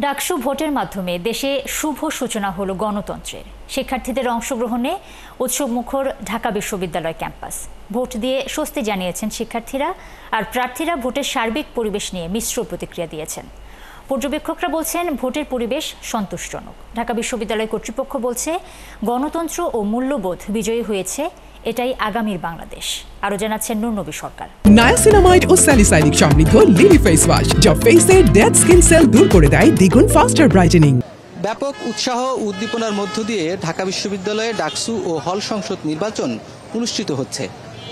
ডাকসু ভোটের মাধ্যমে দেশে শুভ সূচনা হলো গণতন্ত্রের। শিক্ষার্থীদের অংশগ্রহণে উৎসবমুখর ঢাকা বিশ্ববিদ্যালয় ক্যাম্পাস। ভোট দিয়ে স্বস্তি জানিয়েছেন শিক্ষার্থীরা, আর প্রার্থীরা ভোটের সার্বিক পরিবেশ নিয়ে মিশ্র প্রতিক্রিয়া দিয়েছেন। পর্যবেক্ষকরা বলছেন ভোটের পরিবেশ সন্তোষজনক। ঢাকা বিশ্ববিদ্যালয় কর্তৃপক্ষ বলছে গণতন্ত্র ও মূল্যবোধ বিজয়ী হয়েছে, এটাই আগামীর বাংলাদেশ। আরো জানাচ্ছেন নূর নবী সরকার। নায়াসিনামাইড ও স্যালিসাইলিক সমৃদ্ধ লিলি ফেস ওয়াশ, যা ফেসের ডেড স্কিন সেল দূর করে দেয় দ্বিগুণ ফাস্টার ব্রাইটেনিং। ব্যাপক উৎসাহ উদ্দীপনার মধ্য দিয়ে ঢাকা বিশ্ববিদ্যালয়ে ডাকসু ও হল সংসদ নির্বাচন অনুষ্ঠিত হচ্ছে।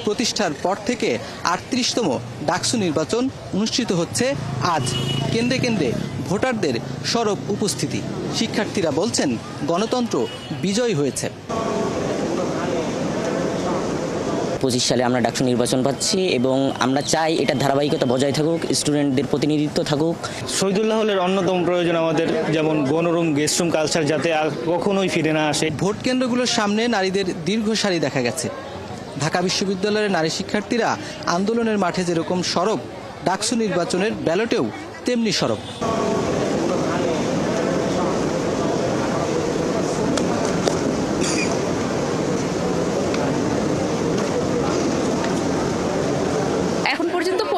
প্রতিষ্ঠার পর থেকে ৩৮তম ডাকসু নির্বাচন অনুষ্ঠিত হচ্ছে আজ। কেন্দ্রে কেন্দ্রে ভোটারদের সরব উপস্থিতি। শিক্ষার্থীরা বলছেন গণতন্ত্র বিজয়ী হয়েছে। ২৫ সালে আমরা ডাকসু নির্বাচন পাচ্ছি এবং আমরা চাই এটা ধারাবাহিকতা বজায় থাকুক, স্টুডেন্টদের প্রতিনিধিত্ব থাকুক। শহীদুল্লাহ হলের অন্যতম প্রয়োজন আমাদের, যেমন গণরুম, গেস্টরুম কালচার যাতে আর কখনোই ফিরে না আসে। ভোট কেন্দ্রগুলোর সামনে নারীদের দীর্ঘ সারি দেখা গেছে। ঢাকা বিশ্ববিদ্যালয়ের নারী শিক্ষার্থীরা আন্দোলনের মাঠে যেরকম সরব, ডাকসু নির্বাচনের ব্যালটেও তেমনি সরব।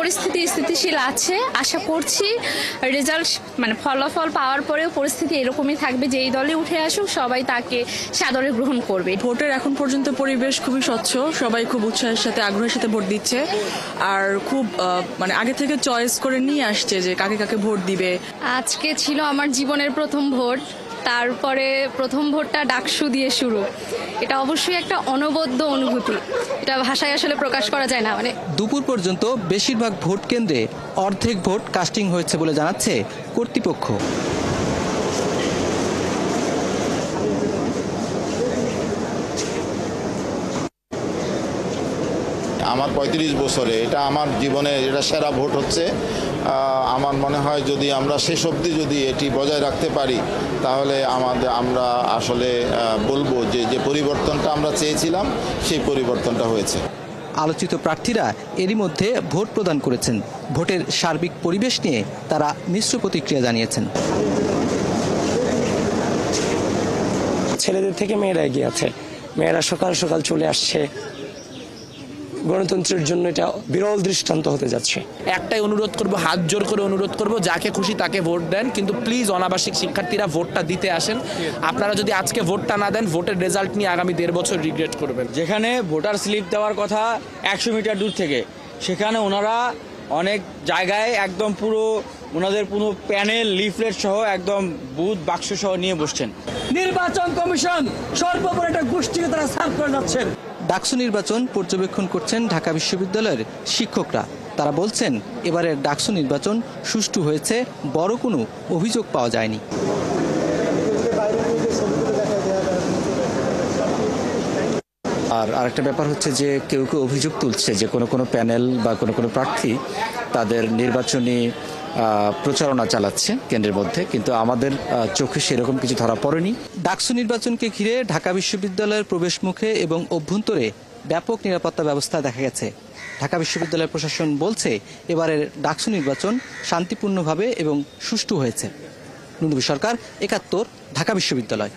পরিস্থিতি স্থিতিশীল আছে। আশা করছি রেজাল্ট ফলাফল পাওয়ার পরেও পরিস্থিতি এরকমই থাকবে, যে এই দলে উঠে আসুক সবাই তাকে সাদরে গ্রহণ করবে। ভোটের এখন পর্যন্ত পরিবেশ খুবই স্বচ্ছ, সবাই খুব উৎসাহের সাথে আগ্রহের সাথে ভোট দিচ্ছে, আর খুব আগে থেকে চয়েস করে নিয়ে আসছে যে কাকে কাকে ভোট দিবে। আজকে ছিল আমার জীবনের প্রথম ভোট, তারপরে প্রথম ভোটটা ডাকসু দিয়ে শুরু। এটা অবশ্যই একটা অনবদ্য অনুভূতি, এটা ভাষায় আসলে প্রকাশ করা যায় না। দুপুর পর্যন্ত বেশিরভাগ ভোট কেন্দ্রে অর্ধেক ভোট কাস্টিং হয়েছে বলে জানাচ্ছে কর্তৃপক্ষ। আমার ৩৫ বছরে এটা আমার জীবনে এটা সেরা ভোট হচ্ছে। আমার মনে হয় যদি আমরা শেষ অবধি যদি এটি বজায় রাখতে পারি, তাহলে আমরা আসলে বলবো যে পরিবর্তনটা আমরা চেয়েছিলাম সেই পরিবর্তনটা হয়েছে। আলোচিত প্রার্থীরা এরই মধ্যে ভোট প্রদান করেছেন। ভোটের সার্বিক পরিবেশ নিয়ে তারা মিশ্র প্রতিক্রিয়া জানিয়েছেন। ছেলেদের থেকে মেয়েরা এগিয়ে আছে, মেয়েরা সকাল সকাল চলে আসছে। গণতন্ত্রের জন্য এটা বিরল দৃষ্টান্ত হতে যাচ্ছে। একটাই অনুরোধ করব, হাত জোর করে অনুরোধ করব, যাকে খুশি তাকে ভোট দেন, কিন্তু প্লিজ অনাবাসিক শিক্ষার্থীরা ভোটটা দিতে আসেন। আপনারা যদি আজকে ভোটটা না দেন, ভোটের রেজাল্ট নিয়ে আগামী ১.৫ বছর রিগ্রেট করবেন। যেখানে ভোটার স্লিপ দেওয়ার কথা ১০০ মিটার দূর থেকে, সেখানে ওনারা অনেক জায়গায় একদম পুরো ওনাদের পুরো প্যানেল, লিফলেট সহ একদম বুথ বাক্স সহ নিয়ে বসছেন। নির্বাচন কমিশন সর্বোপরি একটা গোষ্ঠীকে তারা সার্ভ করে যাচ্ছেন। ডাকসু নির্বাচন পর্যবেক্ষণ করছেন ঢাকা বিশ্ববিদ্যালয়ের শিক্ষকরা। তারা বলছেন এবারের ডাকসু নির্বাচন সুষ্ঠু হয়েছে, বড় কোনো অভিযোগ পাওয়া যায়নি। আর আরেকটা ব্যাপার হচ্ছে যে কেউ কেউ অভিযোগ তুলছে যে কোনো প্যানেল বা কোনো প্রার্থী তাদের নির্বাচনী প্রচারণা চালাচ্ছে কেন্দ্রের মধ্যে, কিন্তু আমাদের চোখে সেরকম কিছু ধরা পড়েনি। ডাকসু নির্বাচনকে ঘিরে ঢাকা বিশ্ববিদ্যালয়ের প্রবেশমুখে এবং অভ্যন্তরে ব্যাপক নিরাপত্তা ব্যবস্থা দেখা গেছে। ঢাকা বিশ্ববিদ্যালয় প্রশাসন বলছে এবারের ডাকসু নির্বাচন শান্তিপূর্ণভাবে এবং সুষ্ঠু হয়েছে। নূর নবী সরকার, ৭১, ঢাকা বিশ্ববিদ্যালয়।